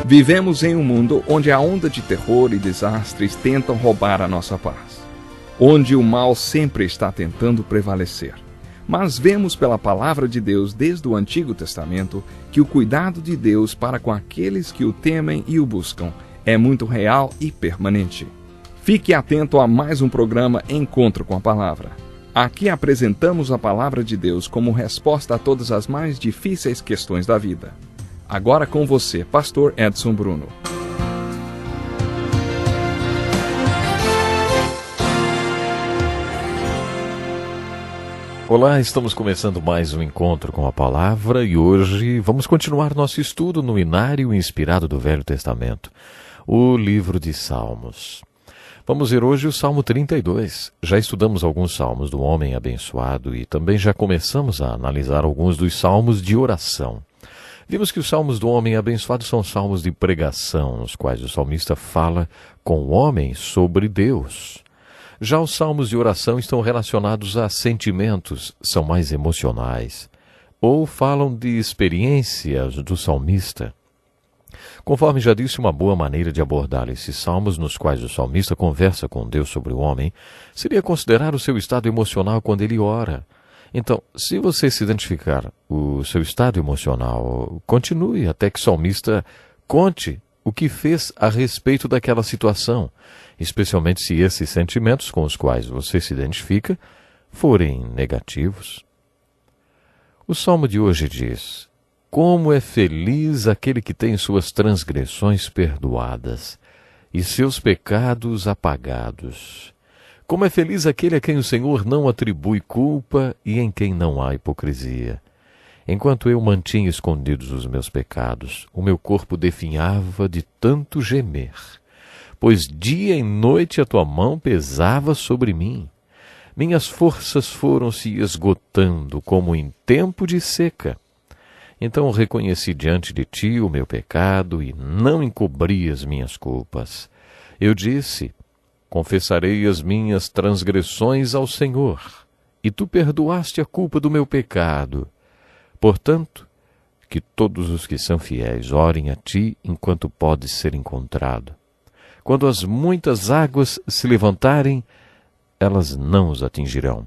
Vivemos em um mundo onde a onda de terror e desastres tentam roubar a nossa paz, onde o mal sempre está tentando prevalecer. Mas vemos pela palavra de Deus desde o Antigo Testamento que o cuidado de Deus para com aqueles que o temem e o buscam é muito real e permanente. Fique atento a mais um programa Encontro com a Palavra. Aqui apresentamos a palavra de Deus como resposta a todas as mais difíceis questões da vida. Agora com você, Pastor Edson Bruno. Olá, estamos começando mais um Encontro com a Palavra e hoje vamos continuar nosso estudo no Inário Inspirado do Velho Testamento, o livro de Salmos. Vamos ver hoje o Salmo 32. Já estudamos alguns salmos do homem abençoado e também já começamos a analisar alguns dos salmos de oração. Vimos que os salmos do homem abençoado são salmos de pregação, nos quais o salmista fala com o homem sobre Deus. Já os salmos de oração estão relacionados a sentimentos, são mais emocionais, ou falam de experiências do salmista. Conforme já disse, uma boa maneira de abordar esses salmos, nos quais o salmista conversa com Deus sobre o homem, seria considerar o seu estado emocional quando ele ora. Então, se você se identificar o seu estado emocional, continue até que o salmista conte o que fez a respeito daquela situação, especialmente se esses sentimentos com os quais você se identifica forem negativos. O salmo de hoje diz: como é feliz aquele que tem suas transgressões perdoadas e seus pecados apagados. Como é feliz aquele a quem o Senhor não atribui culpa e em quem não há hipocrisia. Enquanto eu mantinha escondidos os meus pecados, o meu corpo definhava de tanto gemer, pois dia e noite a tua mão pesava sobre mim. Minhas forças foram se esgotando como em tempo de seca. Então reconheci diante de ti o meu pecado e não encobri as minhas culpas. Eu disse: confessarei as minhas transgressões ao Senhor, e tu perdoaste a culpa do meu pecado. Portanto, que todos os que são fiéis orem a ti enquanto podes ser encontrado. Quando as muitas águas se levantarem, elas não os atingirão.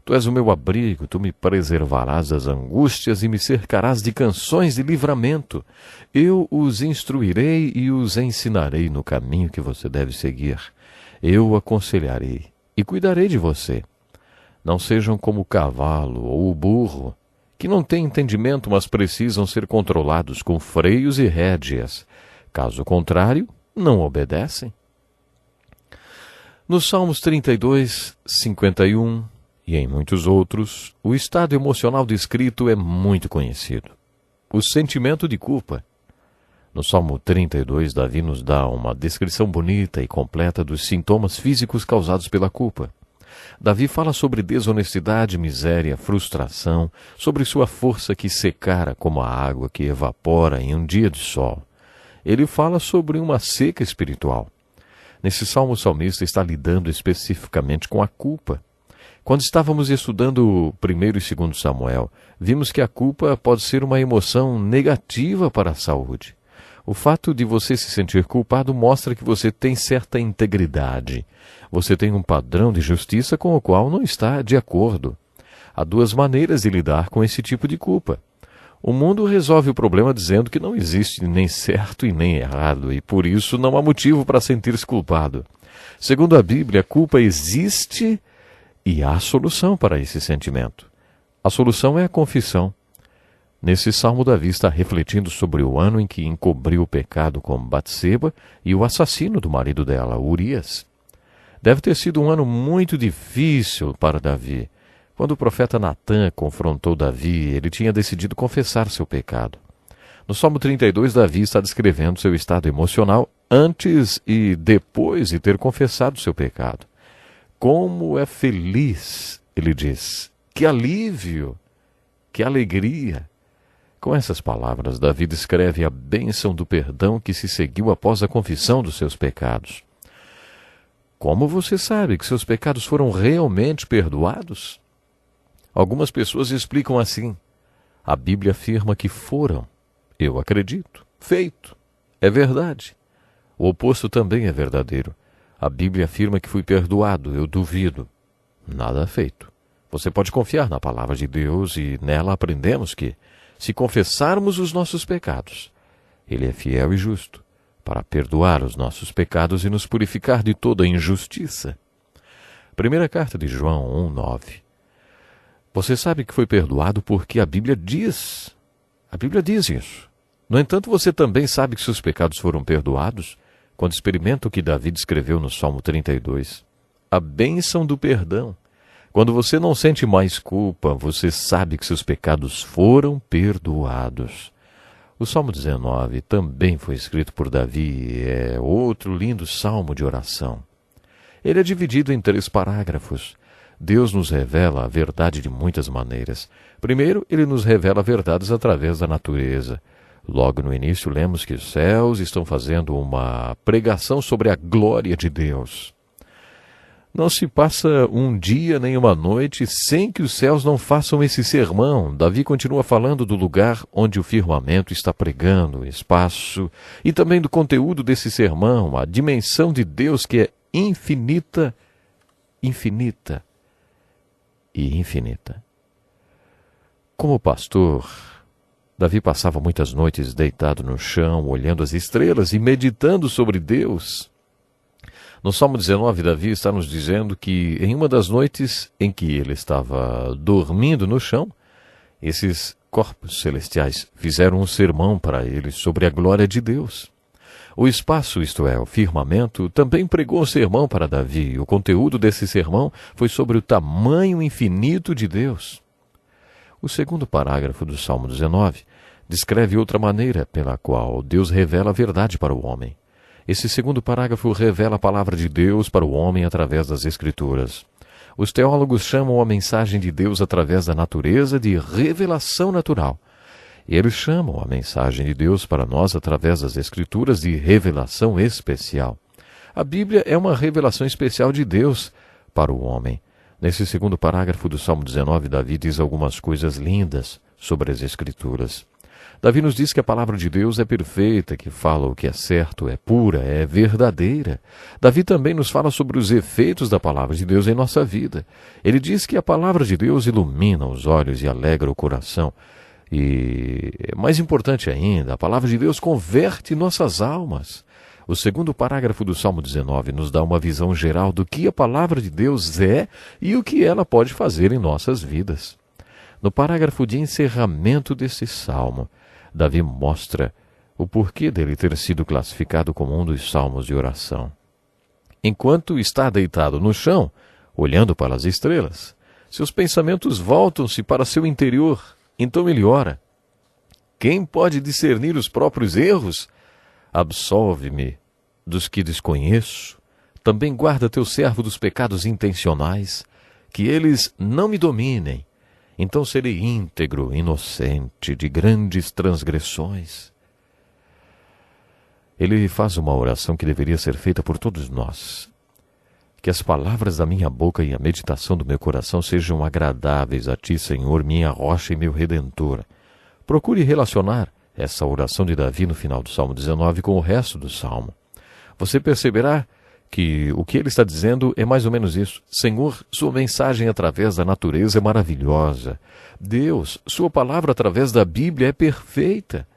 Tu és o meu abrigo, tu me preservarás das angústias e me cercarás de canções de livramento. Eu os instruirei e os ensinarei no caminho que você deve seguir. Eu o aconselharei e cuidarei de você. Não sejam como o cavalo ou o burro, que não têm entendimento, mas precisam ser controlados com freios e rédeas. Caso contrário, não obedecem. Nos Salmos 32, 51 e em muitos outros, o estado emocional descrito é muito conhecido: o sentimento de culpa. No Salmo 32, Davi nos dá uma descrição bonita e completa dos sintomas físicos causados pela culpa. Davi fala sobre desonestidade, miséria, frustração, sobre sua força que secara como a água que evapora em um dia de sol. Ele fala sobre uma seca espiritual. Nesse salmo, o salmista está lidando especificamente com a culpa. Quando estávamos estudando o 1º e 2º Samuel, vimos que a culpa pode ser uma emoção negativa para a saúde. O fato de você se sentir culpado mostra que você tem certa integridade. Você tem um padrão de justiça com o qual não está de acordo. Há duas maneiras de lidar com esse tipo de culpa. O mundo resolve o problema dizendo que não existe nem certo e nem errado, e por isso não há motivo para sentir-se culpado. Segundo a Bíblia, a culpa existe e há solução para esse sentimento. A solução é a confissão. Nesse salmo, Davi está refletindo sobre o ano em que encobriu o pecado com Batseba e o assassino do marido dela, Urias. Deve ter sido um ano muito difícil para Davi. Quando o profeta Natã confrontou Davi, ele tinha decidido confessar seu pecado. No Salmo 32, Davi está descrevendo seu estado emocional antes e depois de ter confessado seu pecado. Como é feliz, ele diz, que alívio, que alegria. Com essas palavras, Davi descreve a bênção do perdão que se seguiu após a confissão dos seus pecados. Como você sabe que seus pecados foram realmente perdoados? Algumas pessoas explicam assim: a Bíblia afirma que foram. Eu acredito. Feito. é verdade. O oposto também é verdadeiro. A Bíblia afirma que fui perdoado, eu duvido. Nada feito. Você pode confiar na palavra de Deus e nela aprendemos que, se confessarmos os nossos pecados, Ele é fiel e justo para perdoar os nossos pecados e nos purificar de toda injustiça. Primeira carta de João 1:9. Você sabe que foi perdoado porque a Bíblia diz. A Bíblia diz isso. No entanto, você também sabe que seus pecados foram perdoados quando experimenta o que Davi descreveu no Salmo 32. A bênção do perdão. Quando você não sente mais culpa, você sabe que seus pecados foram perdoados. O Salmo 19 também foi escrito por Davi, é outro lindo salmo de oração. Ele é dividido em 3 parágrafos. Deus nos revela a verdade de muitas maneiras. Primeiro, Ele nos revela verdades através da natureza. Logo no início, lemos que os céus estão fazendo uma pregação sobre a glória de Deus. Não se passa um dia nem uma noite sem que os céus não façam esse sermão. Davi continua falando do lugar onde o firmamento está pregando, o espaço, e também do conteúdo desse sermão, a dimensão de Deus que é infinita, infinita e infinita. Como pastor, Davi passava muitas noites deitado no chão, olhando as estrelas e meditando sobre Deus. No Salmo 19, Davi está nos dizendo que em uma das noites em que ele estava dormindo no chão, esses corpos celestiais fizeram um sermão para ele sobre a glória de Deus. O espaço, isto é, o firmamento, também pregou um sermão para Davi. O conteúdo desse sermão foi sobre o tamanho infinito de Deus. O segundo parágrafo do Salmo 19 descreve outra maneira pela qual Deus revela a verdade para o homem. Esse segundo parágrafo revela a palavra de Deus para o homem através das Escrituras. Os teólogos chamam a mensagem de Deus através da natureza de revelação natural. E eles chamam a mensagem de Deus para nós através das Escrituras de revelação especial. A Bíblia é uma revelação especial de Deus para o homem. Nesse segundo parágrafo do Salmo 19, Davi diz algumas coisas lindas sobre as Escrituras. Davi nos diz que a palavra de Deus é perfeita, que fala o que é certo, é pura, é verdadeira. Davi também nos fala sobre os efeitos da palavra de Deus em nossa vida. Ele diz que a palavra de Deus ilumina os olhos e alegra o coração. E, mais importante ainda, a palavra de Deus converte nossas almas. O segundo parágrafo do Salmo 19 nos dá uma visão geral do que a palavra de Deus é e o que ela pode fazer em nossas vidas. No parágrafo de encerramento desse salmo, Davi mostra o porquê dele ter sido classificado como um dos salmos de oração. Enquanto está deitado no chão, olhando para as estrelas, seus pensamentos voltam-se para seu interior. Então ele ora: quem pode discernir os próprios erros? Absolve-me dos que desconheço. Também guarda teu servo dos pecados intencionais, que eles não me dominem. Então serei íntegro, inocente de grandes transgressões. Ele faz uma oração que deveria ser feita por todos nós. Que as palavras da minha boca e a meditação do meu coração sejam agradáveis a ti, Senhor, minha rocha e meu redentor. Procure relacionar essa oração de Davi no final do Salmo 19 com o resto do Salmo. Você perceberá que o que ele está dizendo é mais ou menos isso. Senhor, sua mensagem através da natureza é maravilhosa. Deus, sua palavra através da Bíblia é perfeita.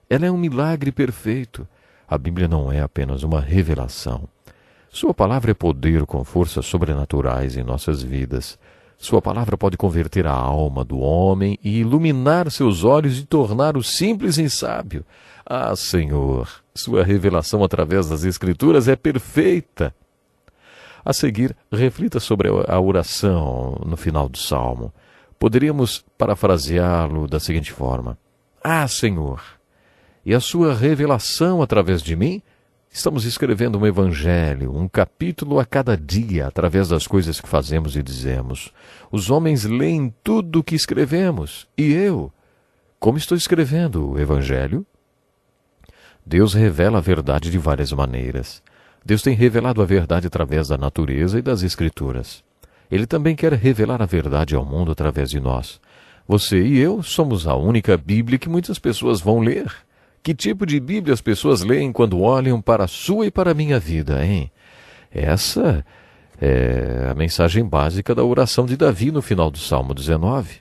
Ela é um milagre perfeito. A Bíblia não é apenas uma revelação. Sua palavra é poder com forças sobrenaturais em nossas vidas. Sua palavra pode converter a alma do homem e iluminar seus olhos e tornar o simples em sábio. Ah, Senhor, sua revelação através das Escrituras é perfeita. A seguir, reflita sobre a oração no final do Salmo. Poderíamos parafraseá-lo da seguinte forma: ah, Senhor, e a sua revelação através de mim? Estamos escrevendo um evangelho, um capítulo a cada dia, através das coisas que fazemos e dizemos. Os homens leem tudo o que escrevemos. E eu, como estou escrevendo o evangelho? Deus revela a verdade de várias maneiras. Deus tem revelado a verdade através da natureza e das Escrituras. Ele também quer revelar a verdade ao mundo através de nós. Você e eu somos a única Bíblia que muitas pessoas vão ler. Que tipo de Bíblia as pessoas leem quando olham para a sua e para a minha vida, hein? Essa é a mensagem básica da oração de Davi no final do Salmo 19.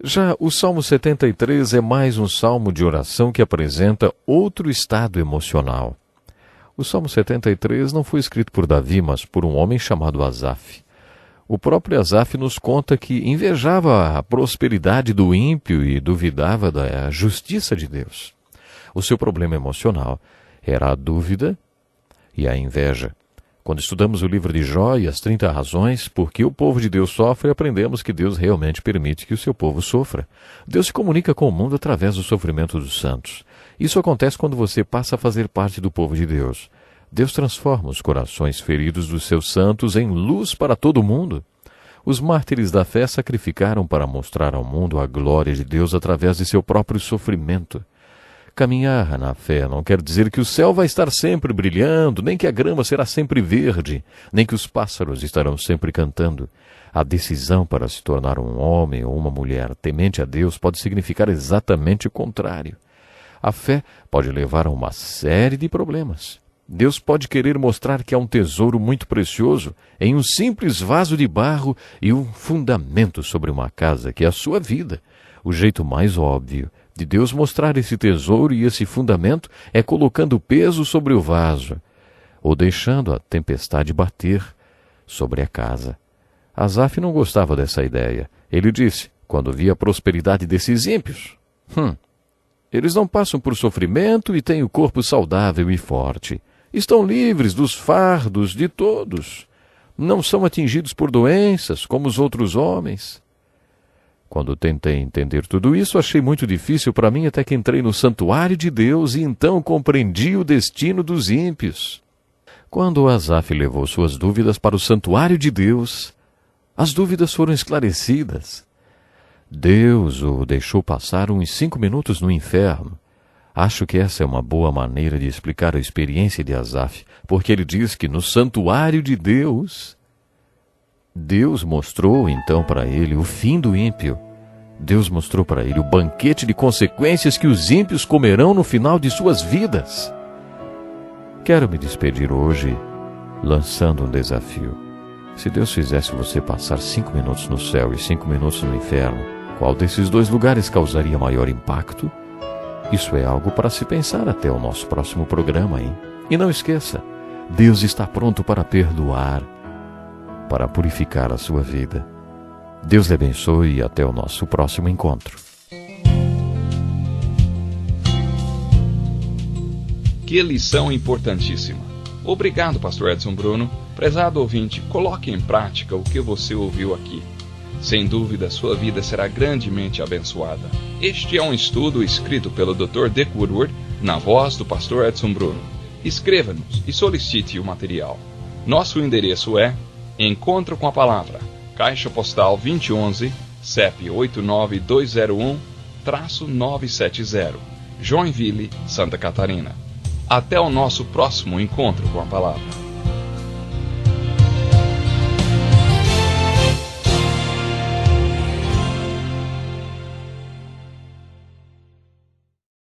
Já o Salmo 73 é mais um salmo de oração que apresenta outro estado emocional. O Salmo 73 não foi escrito por Davi, mas por um homem chamado Asaf. O próprio Asaf nos conta que invejava a prosperidade do ímpio e duvidava da justiça de Deus. O seu problema emocional era a dúvida e a inveja. Quando estudamos o livro de Jó e as 30 razões por que o povo de Deus sofre, aprendemos que Deus realmente permite que o seu povo sofra. Deus se comunica com o mundo através do sofrimento dos santos. Isso acontece quando você passa a fazer parte do povo de Deus. Deus transforma os corações feridos dos seus santos em luz para todo o mundo. Os mártires da fé sacrificaram para mostrar ao mundo a glória de Deus através de seu próprio sofrimento. Caminhar na fé não quer dizer que o céu vai estar sempre brilhando, nem que a grama será sempre verde, nem que os pássaros estarão sempre cantando. A decisão para se tornar um homem ou uma mulher temente a Deus pode significar exatamente o contrário. A fé pode levar a uma série de problemas. Deus pode querer mostrar que há um tesouro muito precioso em um simples vaso de barro e um fundamento sobre uma casa, que é a sua vida. O jeito mais óbvio de Deus mostrar esse tesouro e esse fundamento é colocando peso sobre o vaso, ou deixando a tempestade bater sobre a casa. Asaf não gostava dessa ideia. Ele disse, quando via a prosperidade desses ímpios: eles não passam por sofrimento e têm o corpo saudável e forte. Estão livres dos fardos de todos. Não são atingidos por doenças como os outros homens. Quando tentei entender tudo isso, achei muito difícil para mim até que entrei no santuário de Deus e então compreendi o destino dos ímpios. Quando Asaf levou suas dúvidas para o santuário de Deus, as dúvidas foram esclarecidas. Deus o deixou passar uns 5 minutos no inferno. Acho que essa é uma boa maneira de explicar a experiência de Asaf, porque ele diz que no santuário de Deus, Deus mostrou então para ele o fim do ímpio. Deus mostrou para ele o banquete de consequências que os ímpios comerão no final de suas vidas. Quero me despedir hoje lançando um desafio. Se Deus fizesse você passar 5 minutos no céu e 5 minutos no inferno, qual desses 2 lugares causaria maior impacto? Isso é algo para se pensar até o nosso próximo programa, hein? E não esqueça, Deus está pronto para perdoar, para purificar a sua vida. Deus lhe abençoe e até o nosso próximo encontro. Que lição importantíssima. Obrigado, pastor Edson Bruno. Prezado ouvinte, coloque em prática o que você ouviu aqui. Sem dúvida, sua vida será grandemente abençoada. Este é um estudo escrito pelo Dr. Dick Woodward, na voz do pastor Edson Bruno. Escreva-nos e solicite o material. Nosso endereço é Encontro com a Palavra, Caixa Postal 2011, CEP 89201-970, Joinville, Santa Catarina. Até o nosso próximo Encontro com a Palavra.